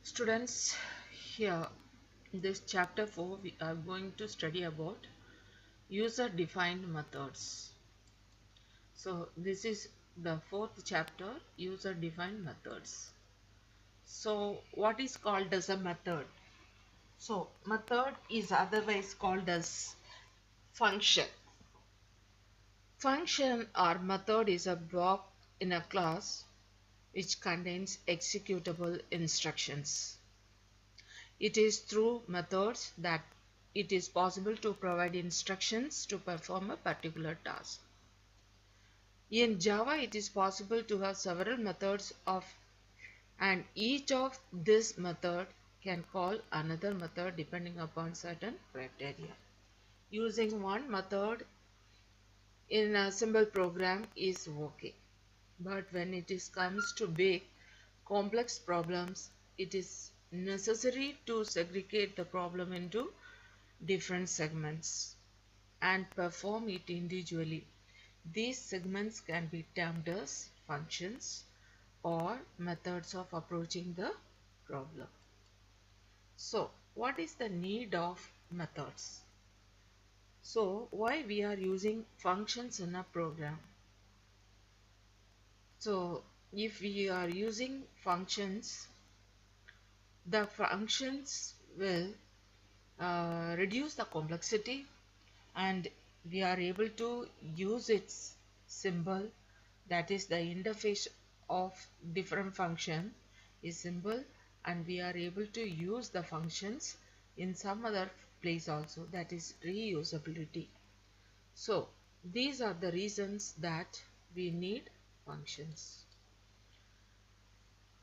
Students, here in this chapter 4 we are going to study about user defined methods. So this is the fourth chapter, user defined methods. So what is called as a method? So method is otherwise called as function. Function or method is a block in a class which contains executable instructions. It is through methods that it is possible to provide instructions to perform a particular task. In Java, it is possible to have several methods and each of this method can call another method depending upon certain criteria. Using one method in a simple program is okay, but when comes to big complex problems, it is necessary to segregate the problem into different segments and perform it individually. These segments can be termed as functions or methods of approaching the problem. So, what is the need of methods? So, why we are using functions in a program? So, if we are using functions, the functions will reduce the complexity and we are able to use its symbol, that is the interface of different function is symbol, and we are able to use the functions in some other place also, that is reusability. So these are the reasons that we need functions.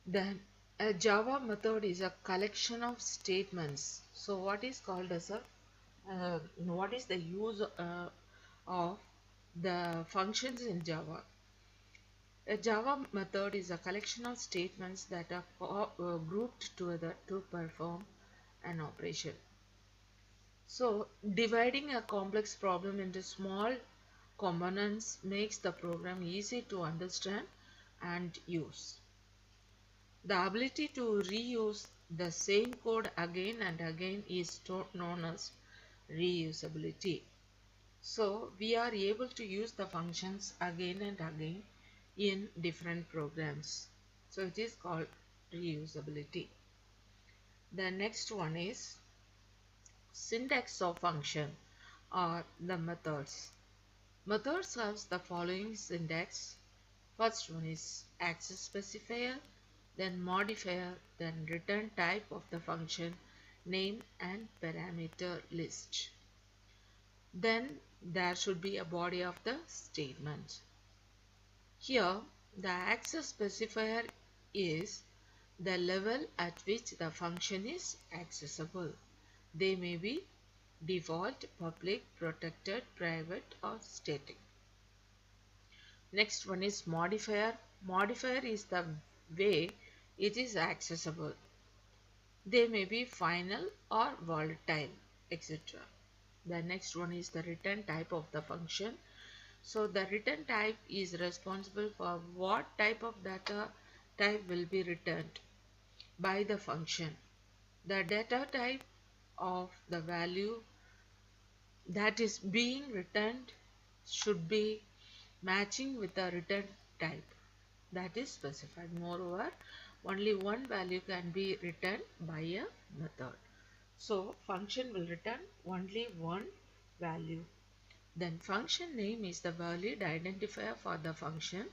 Then a Java method is a collection of statements. So what is called as a what is the use of the functions in Java? A Java method is a collection of statements that are grouped together to perform an operation. So dividing a complex problem into small components makes the program easy to understand and use. The ability to reuse the same code again and again is known as reusability. So we are able to use the functions again and again in different programs. So it is called reusability. The next one is syntax of function or the methods. Methods have the following syntax. First one is access specifier, then modifier, then return type of the function, name and parameter list. Then there should be a body of the statement. Here the access specifier is the level at which the function is accessible. They may be default, public, protected, private or static. Next one is modifier. Modifier is the way it is accessible. They may be final or volatile, etc. The next one is the return type of the function. So the return type is responsible for what type of data type will be returned by the function. The data type of the value that is being returned should be matching with the return type that is specified. Moreover, only one value can be returned by a method. So function will return only one value. Then function name is the valid identifier for the function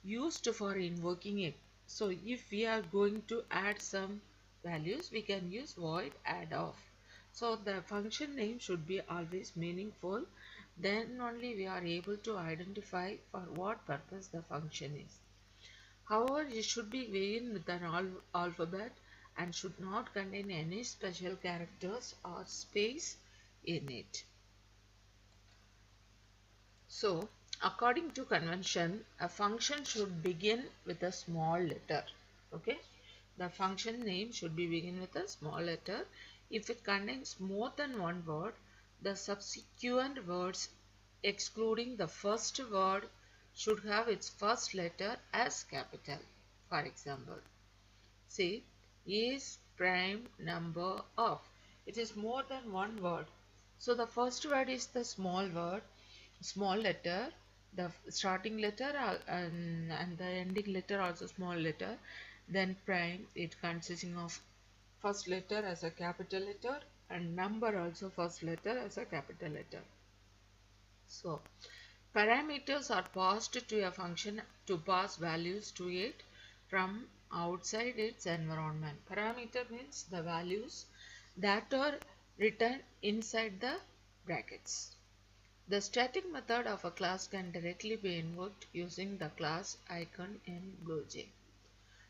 used for invoking it. So if we are going to add some values, we can use void add of. So the function name should be always meaningful. Then only we are able to identify for what purpose the function is. However, it should be begin with an alphabet and should not contain any special characters or space in it. So, according to convention, a function should begin with a small letter. Okay, the function name should be begin with a small letter. If it contains more than one word, the subsequent words excluding the first word should have its first letter as capital. For example, see, is prime number of. It is more than one word. So the first word is the small word, small letter, the starting letter and the ending letter also small letter. Then prime, it consisting of first letter as a capital letter and number also first letter as a capital letter. So parameters are passed to a function to pass values to it from outside its environment. Parameter means the values that are written inside the brackets. The static method of a class can directly be invoked using the class icon in BlueJ.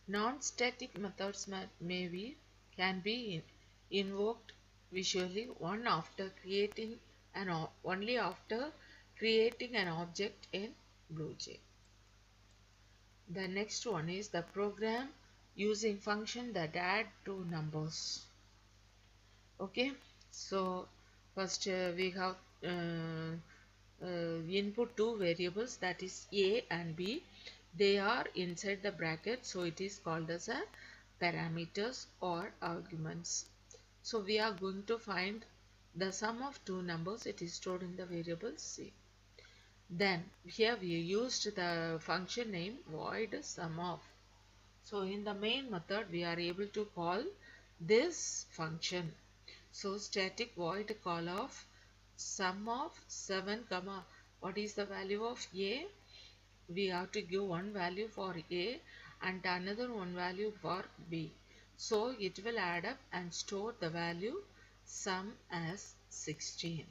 Non-static methods can be invoked visually only after creating an object in BlueJ. The next one is the program using function that add two numbers. Okay, so first we have input two variables, that is a and b. They are inside the bracket, so it is called as a parameters or arguments. So we are going to find the sum of two numbers. It is stored in the variable c. Then here we used the function name void sum of. So in the main method we are able to call this function. So static void call of sum of 7 comma what is the value of a. We have to give one value for a and another one value for b. So it will add up and store the value sum as 16.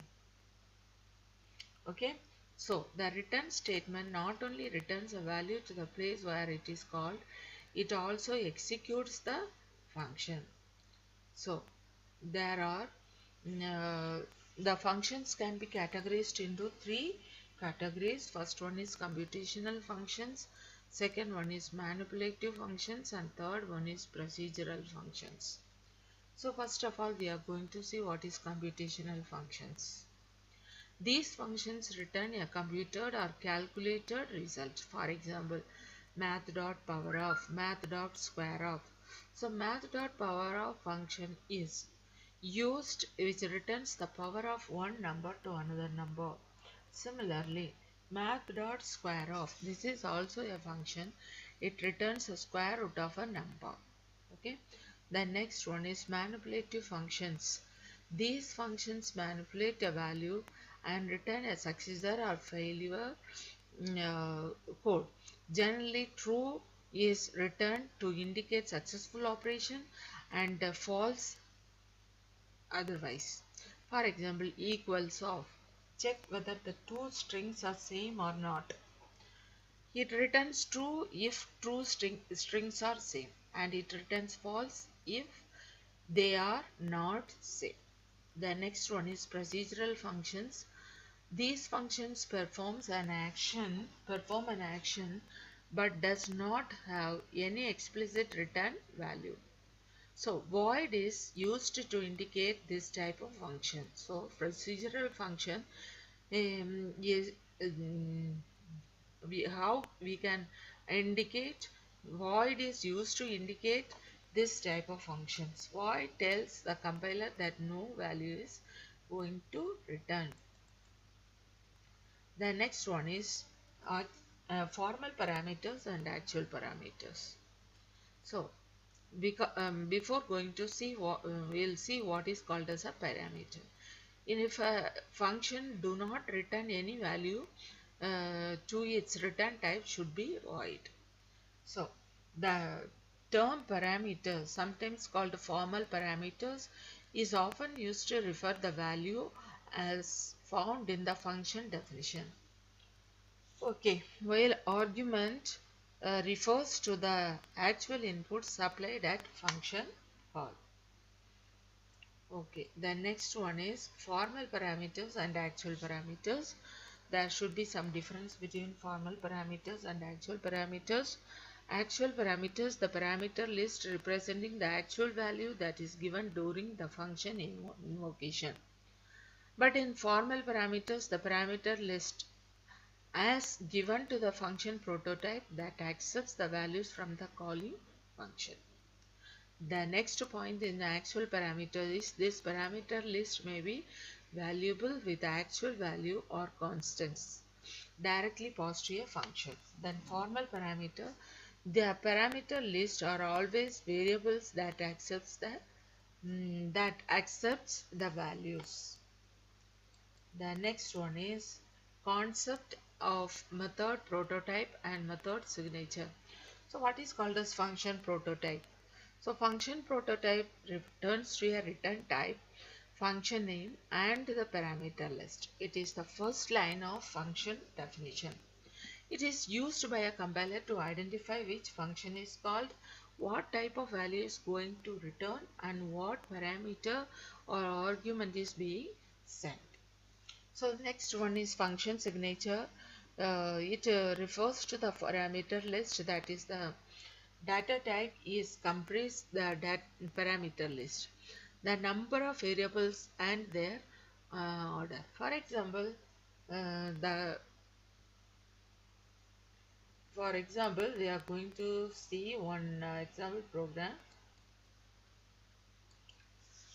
Okay, so the return statement not only returns a value to the place where it is called, it also executes the function. So there are the functions can be categorized into three categories. First one is computational functions, second one is manipulative functions, and third one is procedural functions. So first of all we are going to see what is computational functions. These functions return a computed or calculated result. For example, math.power of, math.square of. So math.power of function is used which returns the power of one number to another number. Similarly, math.square of, this is also a function. It returns a square root of a number. Okay. The next one is manipulative functions. These functions manipulate a value and return a successor or failure code. Generally, true is returned to indicate successful operation and false otherwise. For example, equals of. Check whether the two strings are same or not. It returns true if strings are same, and it returns false if they are not same. The next one is procedural functions. These functions perform an action but does not have any explicit return value. So void is used to indicate this type of function. So procedural function is how we can indicate. Void is used to indicate this type of functions. Void tells the compiler that no value is going to return. The next one is formal parameters and actual parameters. So before going to see what we'll see what is called as a parameter. If a function do not return any value to its return type should be void. So the term parameters, sometimes called formal parameters, is often used to refer the value as found in the function definition. Okay, while argument refers to the actual input supplied at function call. Okay, the next one is formal parameters and actual parameters. There should be some difference between formal parameters and actual parameters. Actual parameters, the parameter list representing the actual value that is given during the function invocation. But in formal parameters, the parameter list as given to the function prototype that accepts the values from the calling function. The next point in the actual parameter is this parameter list may be valuable with actual value or constants directly passed to a function. Then formal parameter, the parameter list are always variables that accepts the values. The next one is concept of method prototype and method signature. So what is called as function prototype? So function prototype returns to a return type, function name and the parameter list. It is the first line of function definition. It is used by a compiler to identify which function is called, what type of value is going to return and what parameter or argument is being sent. So the next one is function signature. It refers to the parameter list, that is the data type is comprise the parameter list, the number of variables and their order. For example, the for example, we are going to see one example program.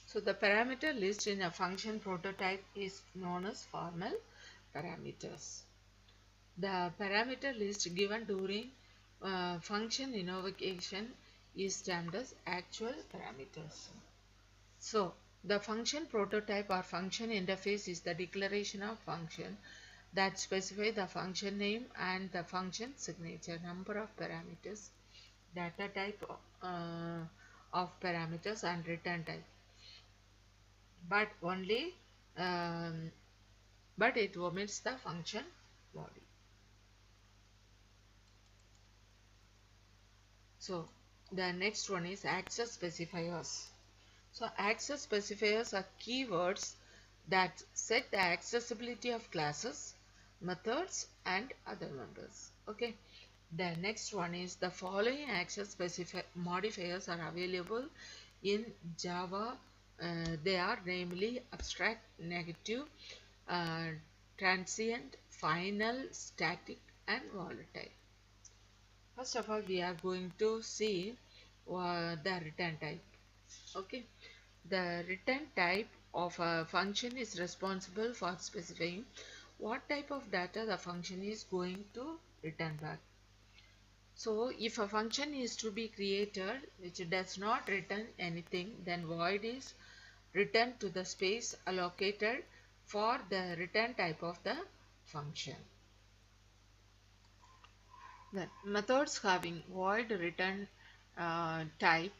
So the parameter list in a function prototype is known as formal parameters. The parameter list given during function invocation is termed as actual parameters. So the function prototype or function interface is the declaration of function that specify the function name and the function signature, number of parameters, data type of parameters and return type, but only um, but it omits the function body. So the next one is access specifiers. So access specifiers are keywords that set the accessibility of classes, methods and other members. Okay. The next one is the following access modifiers are available in Java. They are namely abstract, negative, uh, transient, final, static and volatile. First of all, we are going to see the return type. Okay. The return type of a function is responsible for specifying what type of data the function is going to return back. So if a function is to be created which does not return anything, then void is returned to the space allocated for the return type of the function. Then methods having void return type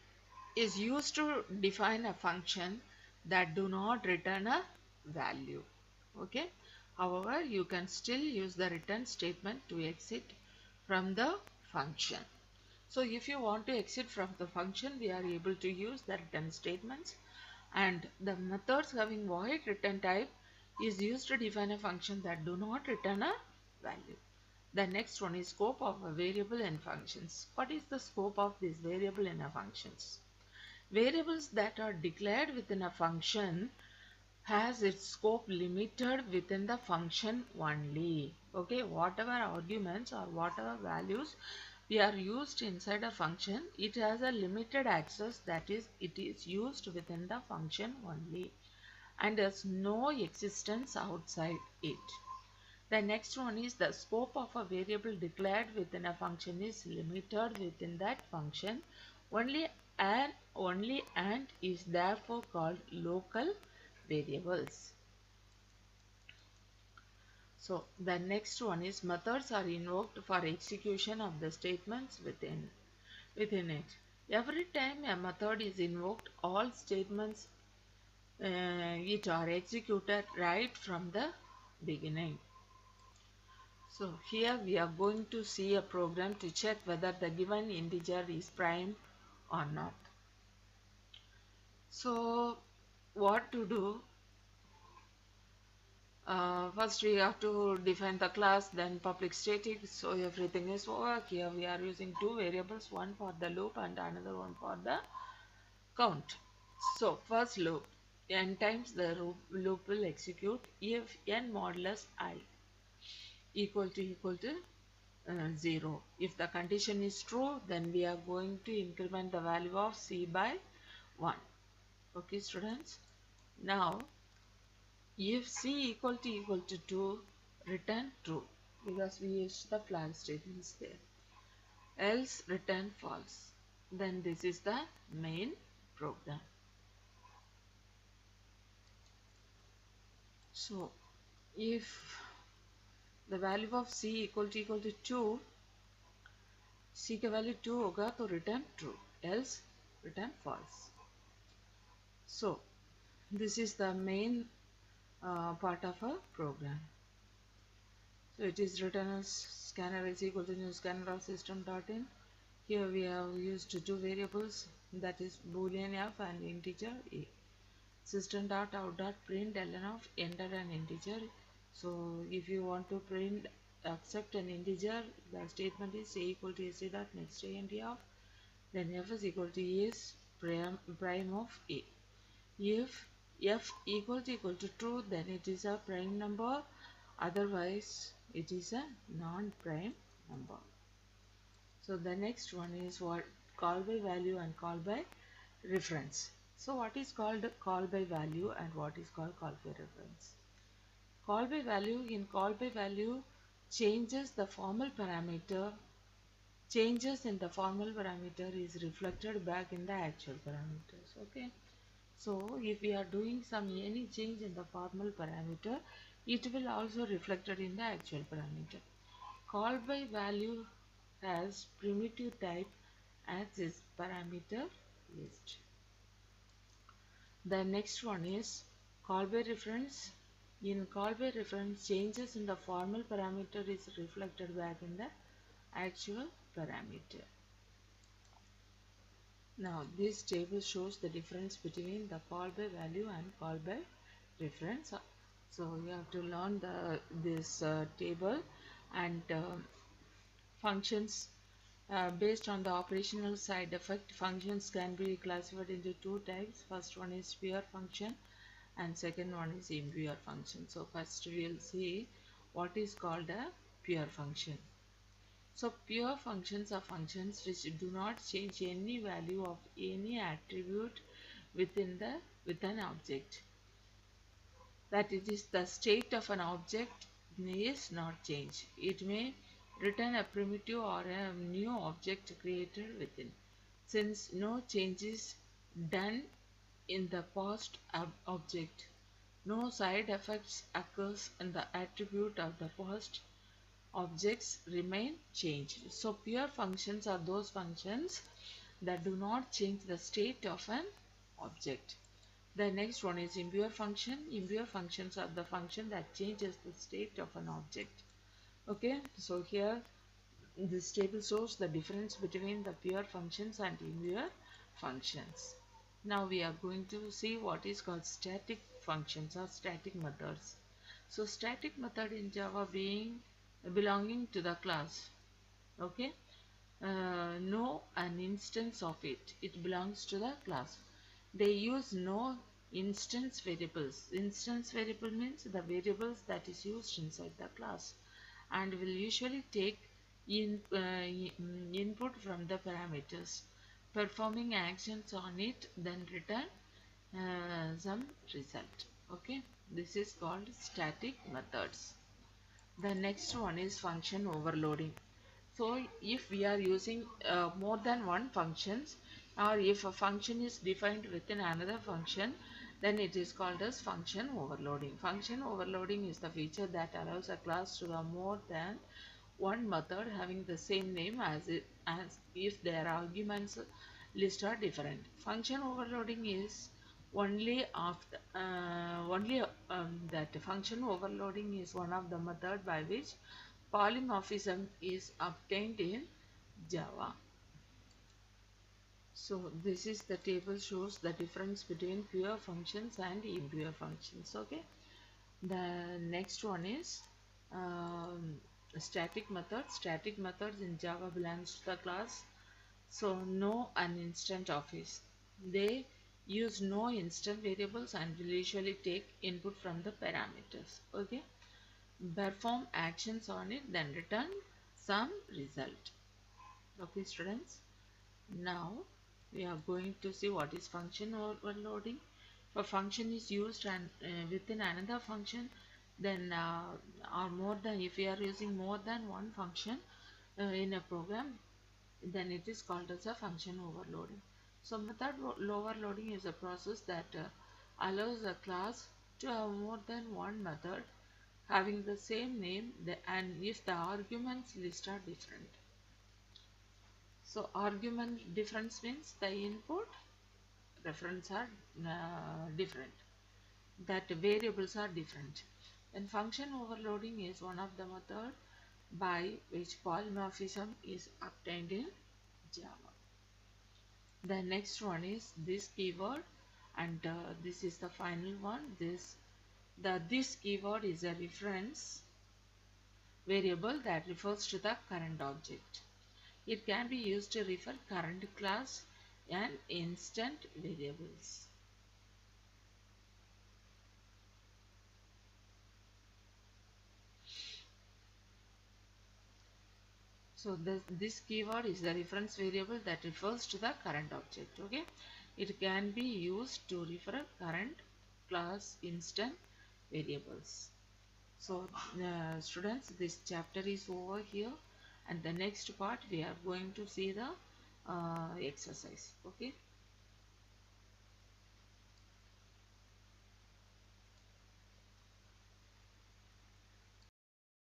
is used to define a function that do not return a value. Okay. However, you can still use the return statement to exit from the function. So if you want to exit from the function, we are able to use the return statements, and the methods having void return type is used to define a function that do not return a value. The next one is scope of a variable in functions. What is the scope of this variable in a functions? Variables that are declared within a function has its scope limited within the function only. Okay, whatever arguments or whatever values we are used inside a function, it has a limited access, that is it is used within the function only and has no existence outside it. The next one is the scope of a variable declared within a function is limited within that function only and is therefore called local variables. So the next one is methods are invoked for execution of the statements within it. Every time a method is invoked, all statements it are executed right from the beginning. So here we are going to see a program to check whether the given integer is prime or not. So what to do? First we have to define the class, then public static, so everything is work. Here we are using two variables, one for the loop and another one for the count. So first loop, n times the loop will execute if n modulus I equal to 0. If the condition is true, then we are going to increment the value of c by 1. Okay, students. Now, if c equal to 2, return true because we used the flag statements there. Else return false. Then this is the main program. So, if the value of c equal to 2, c का value 2 होगा तो return true, else return false. So, this is the main part of a program. So it is written as scanner is equal to new scanner of system dot in. Here we have used two variables, that is boolean f and integer a. System dot out dot print ln of enter an integer. So if you want to print accept an integer, the statement is a equal to sa dot next int of, then f is equal to is prime of a. If f equal to true, then it is a prime number, otherwise it is a non-prime number. So the next one is what call by value and call by reference. So what is called call by value and what is called call by reference? Call by value, in call by value, changes in the formal parameter is reflected back in the actual parameters. Okay. So if we are doing any change in the formal parameter, it will also reflected in the actual parameter. Call by value has primitive type as its parameter list. The next one is call by reference. In call by reference, changes in the formal parameter is reflected back in the actual parameter. Now this table shows the difference between the call by value and call by reference. So you have to learn this table, and functions based on the operational side effect. Functions can be classified into two types. First one is pure function and second one is impure function. So first we will see what is called a pure function. So pure functions are functions which do not change any value of any attribute within an object. That it is the state of an object is not changed. It may return a primitive or a new object created within. Since no change is done in the past object, no side effects occurs in the attribute of the past objects remain changed. So pure functions are those functions that do not change the state of an object. The next one is impure function. Impure functions are the function that changes the state of an object. Okay, so here this table shows the difference between the pure functions and impure functions. Now we are going to see what is called static functions or static methods. So static method in Java belonging to the class. Okay, no an instance of it. It belongs to the class. They use no instance variables. Instance variable means the variables that is used inside the class, and will usually take input from the parameters, performing actions on it, then return some result. Okay, this is called static methods. The next one is function overloading. So if we are using more than one functions, or if a function is defined within another function, then it is called as function overloading. Function overloading is the feature that allows a class to have more than one method having the same name as if their arguments list are different. Function overloading is that function overloading is one of the method by which polymorphism is obtained in Java. So this is the table shows the difference between pure functions and impure functions. Okay, the next one is static methods. Static methods in Java belongs to the class. So no an instant of it. They use no instant variables and will usually take input from the parameters. Okay, perform actions on it, then return some result. Okay, students. Now we are going to see what is function overloading. If a function is used and within another function, then or more than, if we are using more than one function in a program, then it is called as a function overloading. So method overloading is a process that allows a class to have more than one method having the same name, and if the arguments list are different. So argument difference means the input reference are different, that variables are different. And function overloading is one of the method by which polymorphism is obtained in Java. The next one is this keyword, and this is the final one. This keyword is a reference variable that refers to the current object. It can be used to refer current class and instant variables. So this keyword is the reference variable that refers to the current object. Okay, it can be used to refer current class instant variables. So students, this chapter is over here, and the next part we are going to see the exercise. Okay.